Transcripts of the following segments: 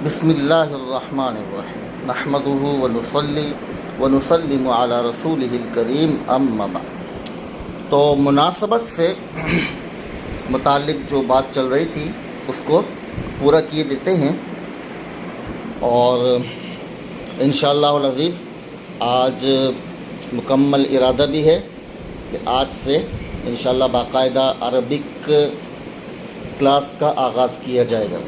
بسم اللہ الرحمن الرحیم نحمدہ ونصلی ونسلم علی رسولہ الکریم اما بعد۔ تو مناسبت سے متعلق جو بات چل رہی تھی اس کو پورا کیے دیتے ہیں، اور انشاءاللہ العزیز آج مکمل ارادہ بھی ہے کہ آج سے انشاءاللہ باقاعدہ عربک کلاس کا آغاز کیا جائے گا۔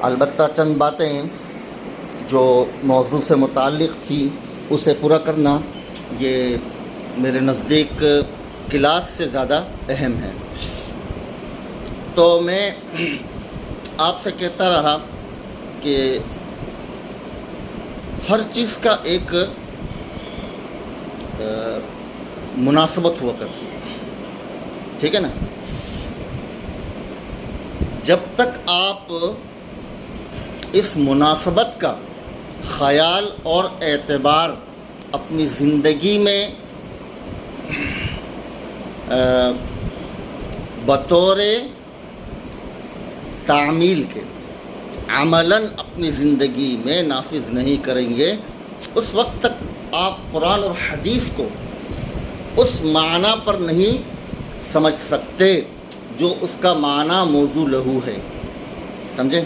البتہ چند باتیں جو موضوع سے متعلق تھی اسے پورا کرنا یہ میرے نزدیک کلاس سے زیادہ اہم ہے۔ تو میں آپ سے کہتا رہا کہ ہر چیز کا ایک مناسبت ہوا کرتی ہے، ٹھیک ہے نا؟ جب تک آپ اس مناسبت کا خیال اور اعتبار اپنی زندگی میں بطور تعمیل کے عملاً اپنی زندگی میں نافذ نہیں کریں گے، اس وقت تک آپ قرآن اور حدیث کو اس معنی پر نہیں سمجھ سکتے جو اس کا معنی موضوع لہو ہے، سمجھے؟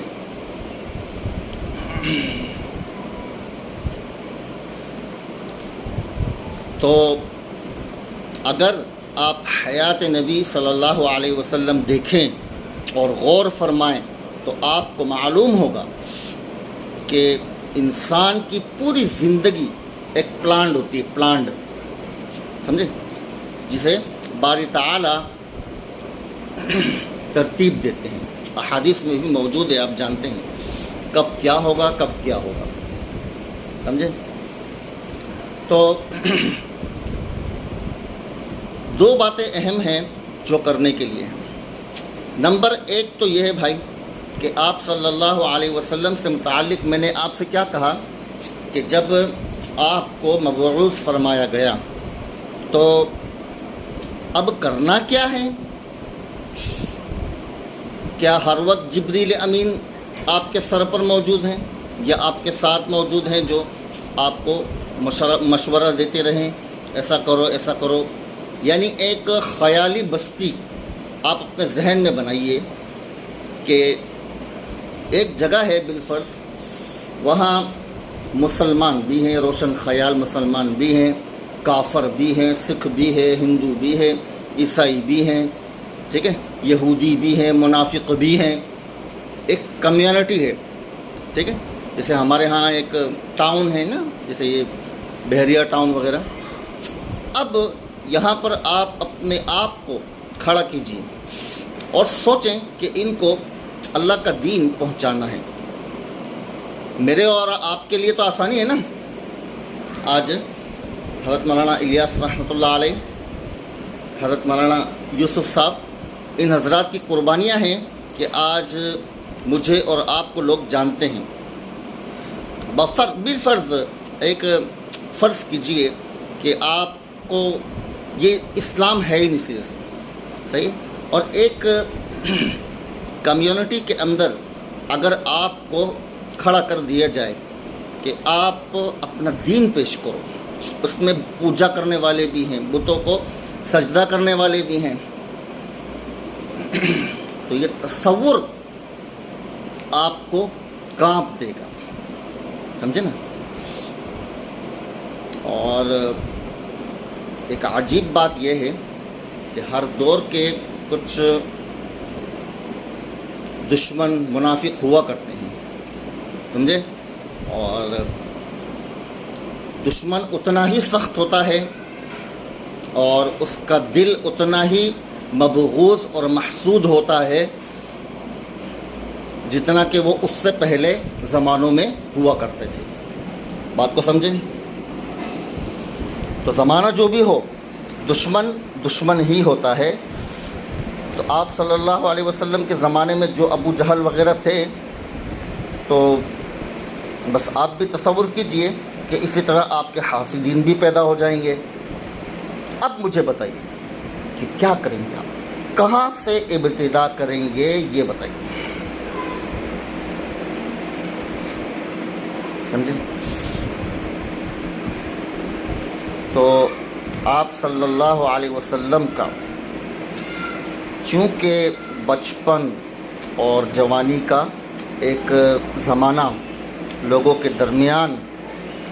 تو اگر آپ حیات نبی صلی اللہ علیہ وسلم دیکھیں اور غور فرمائیں تو آپ کو معلوم ہوگا کہ انسان کی پوری زندگی ایک پلانڈ ہوتی ہے، پلانڈ، سمجھے؟ جسے باری تعالی ترتیب دیتے ہیں، احادیث میں بھی موجود ہے، آپ جانتے ہیں کب کیا ہوگا، کب کیا ہوگا، سمجھے؟ تو دو باتیں اہم ہیں جو کرنے کے لیے ہیں۔ نمبر ایک تو یہ ہے بھائی کہ آپ صلی اللہ علیہ وسلم سے متعلق میں نے آپ سے کیا کہا کہ جب آپ کو مبعوث فرمایا گیا تو اب کرنا کیا ہے؟ کیا ہر وقت جبریل امین آپ کے سر پر موجود ہیں یا آپ کے ساتھ موجود ہیں جو آپ کو مشورہ دیتے رہیں ایسا کرو ایسا کرو؟ یعنی ایک خیالی بستی آپ اپنے ذہن میں بنائیے کہ ایک جگہ ہے بالفرض، وہاں مسلمان بھی ہیں، روشن خیال مسلمان بھی ہیں، کافر بھی ہیں، سکھ بھی ہے، ہندو بھی ہے، عیسائی بھی ہیں، ٹھیک ہے، یہودی بھی ہیں، منافق بھی ہیں، ایک کمیونٹی ہے، ٹھیک ہے؟ جیسے ہمارے ہاں ایک ٹاؤن ہے نا، جیسے یہ بحریہ ٹاؤن وغیرہ۔ اب یہاں پر آپ اپنے آپ کو کھڑا کیجیے اور سوچیں کہ ان کو اللہ کا دین پہنچانا ہے۔ میرے اور آپ کے لیے تو آسانی ہے نا، آج حضرت مولانا الیاس رحمۃ اللہ علیہ، حضرت مولانا یوسف صاحب، ان حضرات کی قربانیاں ہیں کہ آج مجھے اور آپ کو لوگ جانتے ہیں۔ بالفرض ایک فرض کیجئے کہ آپ کو یہ اسلام ہے ہی نہیں صرف، صحیح؟ اور ایک کمیونٹی کے اندر اگر آپ کو کھڑا کر دیا جائے کہ آپ اپنا دین پیش کرو، اس میں پوجا کرنے والے بھی ہیں، بتوں کو سجدہ کرنے والے بھی ہیں، تو یہ تصور آپ کو کانپ دے گا، سمجھے نا؟ اور ایک عجیب بات یہ ہے کہ ہر دور کے کچھ دشمن منافق ہوا کرتے ہیں، سمجھے؟ اور دشمن اتنا ہی سخت ہوتا ہے اور اس کا دل اتنا ہی مبغوض اور محسود ہوتا ہے جتنا کہ وہ اس سے پہلے زمانوں میں ہوا کرتے تھے۔ بات کو سمجھیں؟ تو زمانہ جو بھی ہو، دشمن ہی ہوتا ہے۔ تو آپ صلی اللہ علیہ وسلم کے زمانے میں جو ابو جہل وغیرہ تھے، تو بس آپ بھی تصور کیجئے کہ اسی طرح آپ کے حاسدین بھی پیدا ہو جائیں گے۔ اب مجھے بتائیے کہ کیا کریں گے آپ؟ کہاں سے ابتدا کریں گے یہ بتائیے۔ سمجھیں؟ تو آپ صلی اللہ علیہ وسلم کا چونکہ بچپن اور جوانی کا ایک زمانہ لوگوں کے درمیان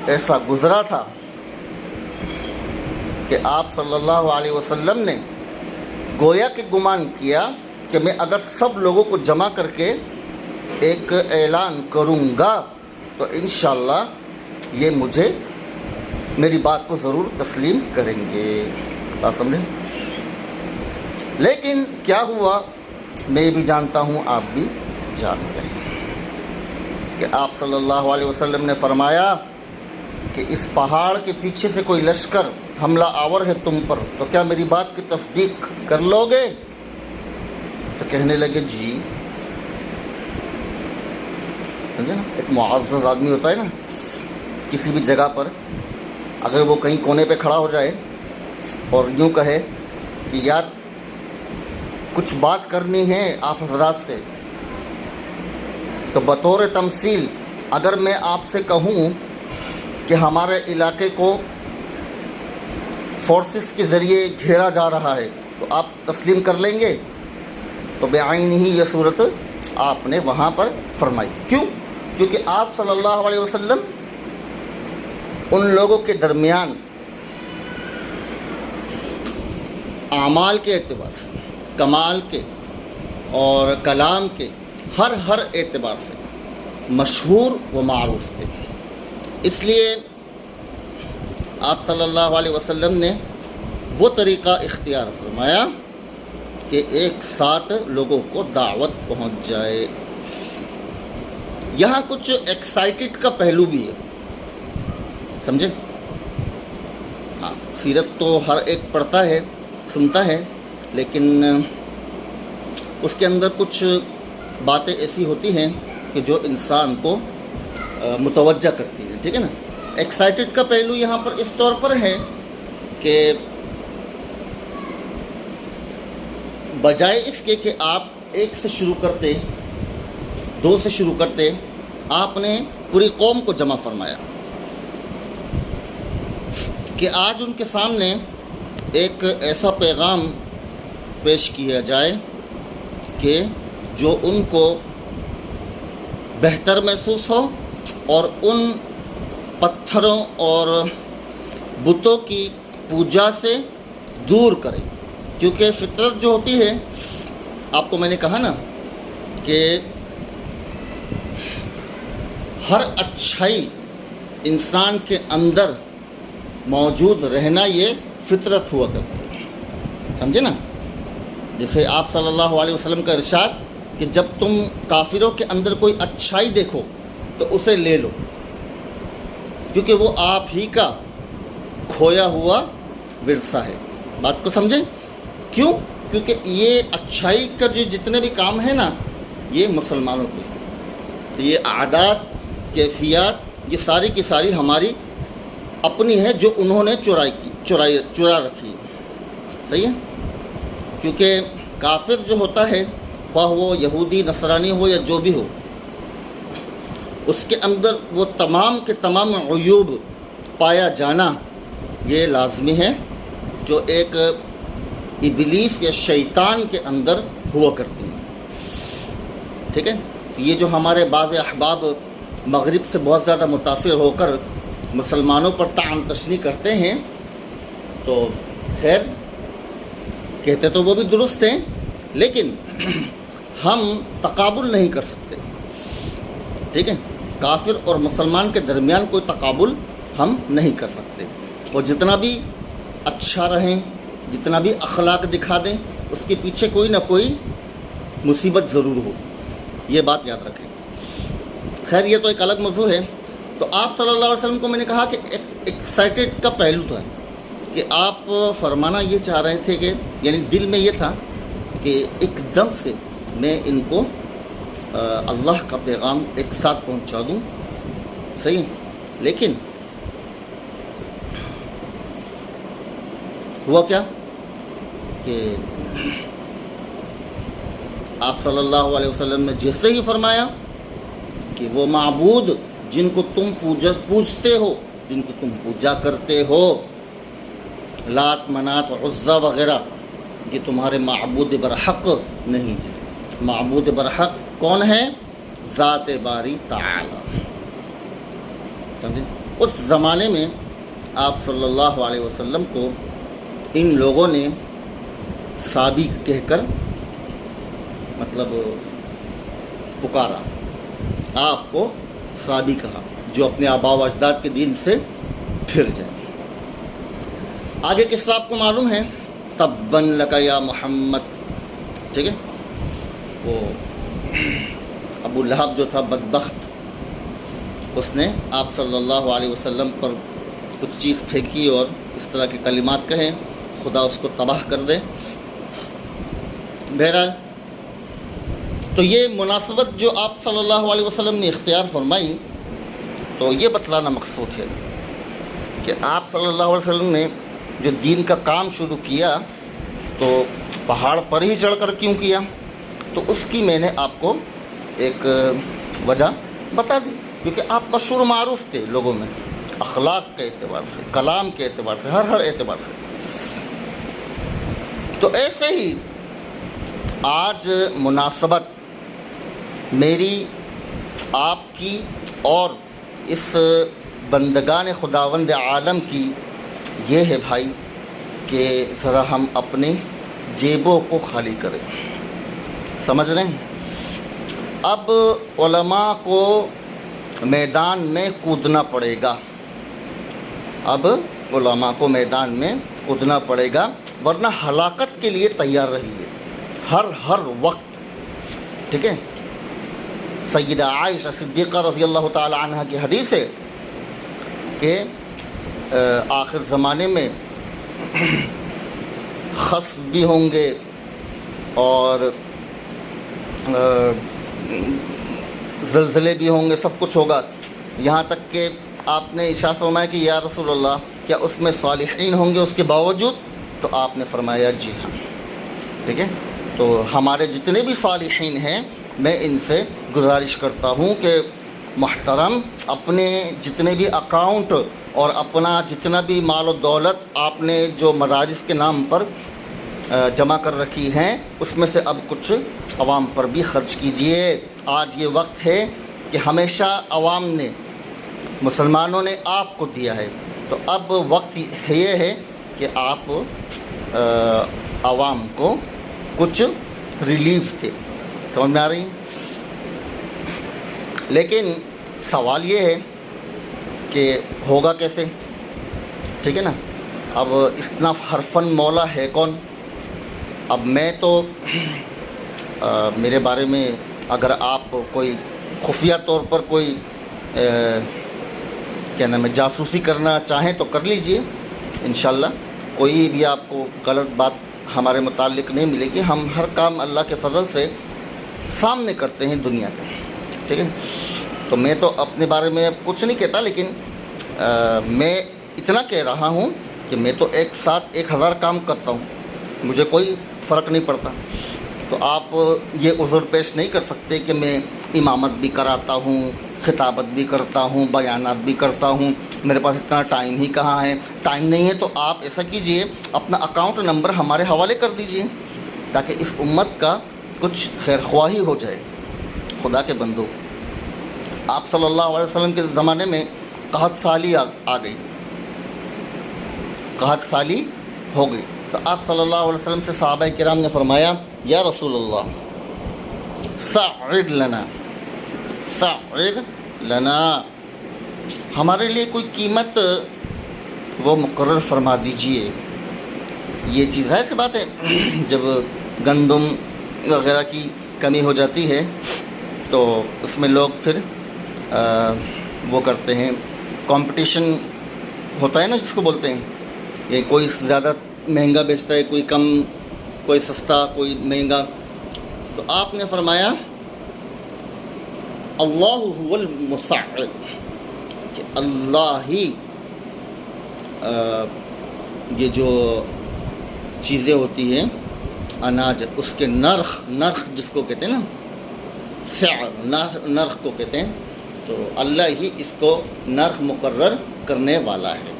ایسا گزرا تھا کہ آپ صلی اللہ علیہ وسلم نے گویا کہ گمان کیا کہ میں اگر سب لوگوں کو جمع کر کے ایک اعلان کروں گا تو انشاءاللہ یہ مجھے میری بات کو ضرور تسلیم کریں گے. آپ سمجھیں؟ لیکن کیا ہوا میں بھی جانتا ہوں، آپ بھی جانتے ہیں کہ آپ صلی اللہ علیہ وسلم نے فرمایا کہ اس پہاڑ کے پیچھے سے کوئی لشکر حملہ آور ہے تم پر، تو کیا میری بات کی تصدیق کر لو گے؟ تو کہنے لگے جی. سمجھے نا، ایک معزز آدمی ہوتا ہے نا کسی بھی جگہ پر، اگر وہ کہیں کونے پہ کھڑا ہو جائے اور یوں کہے کہ یار کچھ بات کرنی ہے آپ حضرات سے، تو بطور تمثیل اگر میں آپ سے کہوں کہ ہمارے علاقے کو فورسز کے ذریعے گھیرا جا رہا ہے تو آپ تسلیم کر لیں گے؟ تو بعین ہی یہ صورت آپ نے وہاں پر فرمائی. کیوں؟ کیونکہ آپ صلی اللہ علیہ وسلم ان لوگوں کے درمیان اعمال کے اعتبار سے، کمال کے اور کلام کے ہر اعتبار سے مشہور و معروف تھے. اس لیے آپ صلی اللہ علیہ وسلم نے وہ طریقہ اختیار فرمایا کہ ایک ساتھ لوگوں کو دعوت پہنچ جائے. یہاں کچھ ایکسائٹڈ کا پہلو بھی ہے، سمجھے؟ ہاں، سیرت تو ہر ایک پڑھتا ہے، سنتا ہے، لیکن اس کے اندر کچھ باتیں ایسی ہوتی ہیں کہ جو انسان کو متوجہ کرتی ہیں. ٹھیک ہے نا؟ ایکسائٹڈ کا پہلو یہاں پر اس طور پر ہے کہ بجائے اس کے کہ آپ ایک سے شروع کرتے، دو سے شروع کرتے، آپ نے پوری قوم کو جمع فرمایا کہ آج ان کے سامنے ایک ایسا پیغام پیش کیا جائے کہ جو ان کو بہتر محسوس ہو اور ان پتھروں اور بتوں کی پوجا سے دور کرے. کیونکہ فطرت جو ہوتی ہے، آپ کو میں نے کہا نا کہ ہر اچھائی انسان کے اندر موجود رہنا یہ فطرت ہوا کرتی ہے. سمجھے نا؟ جیسے آپ صلی اللہ علیہ وسلم کا ارشاد کہ جب تم کافروں کے اندر کوئی اچھائی دیکھو تو اسے لے لو، کیونکہ وہ آپ ہی کا کھویا ہوا ورثہ ہے. بات کو سمجھیں؟ کیوں؟ کیونکہ یہ اچھائی کا جو جتنے بھی کام ہیں نا، یہ مسلمانوں کے، یہ عادات، کیفیات، یہ ساری کی ساری ہماری اپنی ہے جو انہوں نے چرا رکھی ہے. صحیح ہے؟ کیونکہ کافر جو ہوتا ہے، خواہ وہ یہودی نصرانی ہو یا جو بھی ہو، اس کے اندر وہ تمام کے تمام عیوب پایا جانا یہ لازمی ہے جو ایک ابلیس یا شیطان کے اندر ہوا کرتی ہیں. ٹھیک ہے؟ یہ جو ہمارے بعض احباب مغرب سے بہت زیادہ متاثر ہو کر مسلمانوں پر طعن تشنیع کرتے ہیں، تو خیر کہتے تو وہ بھی درست ہیں، لیکن ہم تقابل نہیں کر سکتے. ٹھیک ہے؟ کافر اور مسلمان کے درمیان کوئی تقابل ہم نہیں کر سکتے. اور جتنا بھی اچھا رہیں، جتنا بھی اخلاق دکھا دیں، اس کے پیچھے کوئی نہ کوئی مصیبت ضرور ہو. یہ بات یاد رکھیں. خیر یہ تو ایک الگ موضوع ہے. تو آپ صلی اللہ علیہ وسلم کو میں نے کہا کہ ایکسائٹڈ کا پہلو تھا کہ آپ فرمانا یہ چاہ رہے تھے کہ یعنی دل میں یہ تھا کہ ایک دم سے میں ان کو اللہ کا پیغام ایک ساتھ پہنچا دوں. صحیح؟ لیکن ہوا کیا کہ آپ صلی اللہ علیہ وسلم نے جیسے ہی فرمایا کہ وہ معبود جن کو تم پوجتے ہو، جن کو تم پوجا کرتے ہو، لات منات عزا وغیرہ، یہ تمہارے معبود برحق نہیں ہے۔ معبود برحق کون ہے؟ ذات باری تعالی۔ سمجھے؟ اس زمانے میں آپ صلی اللہ علیہ وسلم کو ان لوگوں نے صابی کہہ کر مطلب پکارا، آپ کو صابی کہا، جو اپنے آباء و اجداد کے دین سے پھر جائے۔ آگے قصہ آپ کو معلوم ہے، تباً لک یا محمد، ٹھیک ہے؟ وہ ابو لہب جو تھا بدبخت، اس نے آپ صلی اللہ علیہ وسلم پر کچھ چیز پھینکی اور اس طرح کے کلمات کہے، خدا اس کو تباہ کر دے۔ بہرحال تو یہ مناسبت جو آپ صلی اللہ علیہ وسلم نے اختیار فرمائی، تو یہ بتلانا مقصود ہے کہ آپ صلی اللہ علیہ وسلم نے جو دین کا کام شروع کیا تو پہاڑ پر ہی چڑھ کر کیوں کیا؟ تو اس کی میں نے آپ کو ایک وجہ بتا دی، کیونکہ آپ مشہور معروف تھے لوگوں میں، اخلاق کے اعتبار سے، کلام کے اعتبار سے، ہر اعتبار سے۔ تو ایسے ہی آج مناسبت میری، آپ کی اور اس بندگان خداوند عالم کی یہ ہے بھائی کہ ذرا ہم اپنے جیبوں کو خالی کریں۔ سمجھ رہے ہیں؟ اب علماء کو میدان میں کودنا پڑے گا، اب علماء کو میدان میں کودنا پڑے گا، ورنہ ہلاکت کے لیے تیار رہیے ہر وقت، ٹھیک ہے؟ سیدہ عائشہ صدیقہ رضی اللہ تعالی عنہ کی حدیث ہے کہ آخر زمانے میں خسف بھی ہوں گے اور زلزلے بھی ہوں گے، سب کچھ ہوگا، یہاں تک کہ آپ نے ارشاد فرمایا کہ یا رسول اللہ کیا اس میں صالحین ہوں گے اس کے باوجود؟ تو آپ نے فرمایا جی ہاں، ٹھیک ہے؟ تو ہمارے جتنے بھی صالحین ہیں میں ان سے گزارش کرتا ہوں کہ محترم اپنے جتنے بھی اکاؤنٹ اور اپنا جتنا بھی مال و دولت آپ نے جو مدارس کے نام پر جمع کر رکھی ہیں اس میں سے اب کچھ عوام پر بھی خرچ کیجئے۔ آج یہ وقت ہے کہ ہمیشہ عوام نے، مسلمانوں نے آپ کو دیا ہے، تو اب وقت یہ ہے کہ آپ عوام کو کچھ ریلیف دے۔ سمجھ میں آ رہی ہے؟ لیکن سوال یہ ہے کہ ہوگا کیسے، ٹھیک ہے نا؟ اب اتنا حرفن مولا ہے کون؟ اب میں تو میرے بارے میں اگر آپ کوئی خفیہ طور پر کوئی کیا نام ہے جاسوسی کرنا چاہیں تو کر لیجئے، انشاءاللہ کوئی بھی آپ کو غلط بات ہمارے متعلق نہیں ملے گی۔ ہم ہر کام اللہ کے فضل سے سامنے کرتے ہیں دنیا کے، ٹھیک ہے؟ تو میں تو اپنے بارے میں اب کچھ نہیں کہتا، لیکن میں اتنا کہہ رہا ہوں کہ میں تو ایک ساتھ 1000 کام کرتا ہوں، مجھے کوئی فرق نہیں پڑتا۔ تو آپ یہ عذر پیش نہیں کر سکتے کہ میں امامت بھی کراتا ہوں، خطابت بھی کرتا ہوں، بیانات بھی کرتا ہوں، میرے پاس اتنا ٹائم ہی کہاں ہے۔ ٹائم نہیں ہے تو آپ ایسا کیجئے، اپنا اکاؤنٹ نمبر ہمارے حوالے کر دیجئے تاکہ اس امت کا کچھ خیر خواہی ہو جائے۔ خدا کے بندو، آپ صلی اللہ علیہ وسلم کے زمانے میں قحط سالی آ گئی، قحط سالی ہو گئی، تو آپ صلی اللہ علیہ وسلم سے صحابہ کرام نے فرمایا یا رسول اللہ سعر لنا، سعر لنا، ہمارے لیے کوئی قیمت وہ مقرر فرما دیجئے۔ یہ چیز ظاہر سی بات ہے، جب گندم وغیرہ کی کمی ہو جاتی ہے تو اس میں لوگ پھر وہ کرتے ہیں، کمپٹیشن ہوتا ہے نا جس کو بولتے ہیں، یہ کوئی زیادہ مہنگا بیچتا ہے، کوئی کم، کوئی سستا، کوئی مہنگا۔ تو آپ نے فرمایا اللہ هو المسعر، کہ اللہ ہی یہ جو چیزیں ہوتی ہیں اناج، اس کے نرخ جس کو کہتے ہیں نا، سعر، نرخ کو کہتے ہیں، تو اللہ ہی اس کو نرخ مقرر کرنے والا ہے.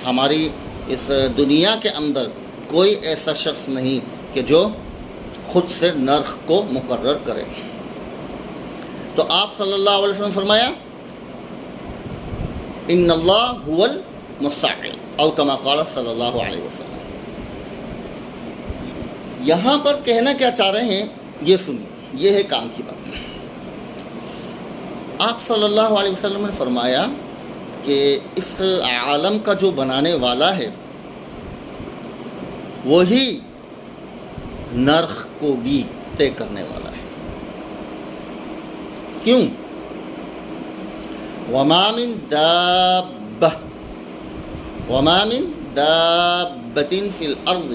ہماری اس دنیا کے اندر کوئی ایسا شخص نہیں کہ جو خود سے نرخ کو مقرر کرے. تو آپ صلی اللہ علیہ وسلم فرمایا ان اللہ هو المسعر او کما قال صلی اللہ علیہ وسلم. یہاں پر کہنا کیا چاہ رہے ہیں یہ سنیے, یہ ہے کام کی بات. آپ صلی اللہ علیہ وسلم نے فرمایا کہ اس عالم کا جو بنانے والا ہے وہی نرخ کو بھی طے کرنے والا ہے. کیوں؟ وما من دابۃ فی الارض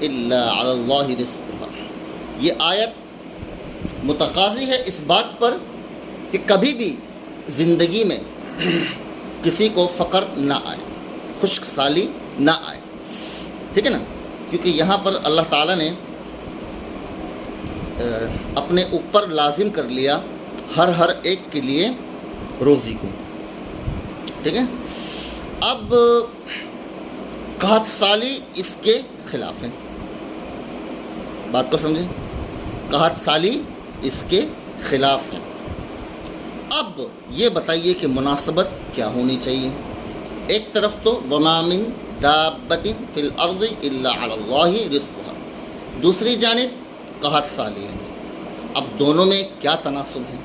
الا علی اللہ رزقها. یہ آیت متقاضی ہے اس بات پر کہ کبھی بھی زندگی میں کسی کو فقر نہ آئے, خشک سالی نہ آئے. ٹھیک ہے نا, کیونکہ یہاں پر اللہ تعالیٰ نے اپنے اوپر لازم کر لیا ہر ایک کے لیے روزی کو. ٹھیک ہے. اب قحط سالی اس کے خلاف ہے. بات کو سمجھیں, قحط سالی اس کے خلاف ہے. اب یہ بتائیے کہ مناسبت کیا ہونی چاہیے. ایک طرف تو وما من دابۃ فی الارض الا علی اللہ رزقها, دوسری جانب قحط سالی ہے. اب دونوں میں کیا تناسب ہے؟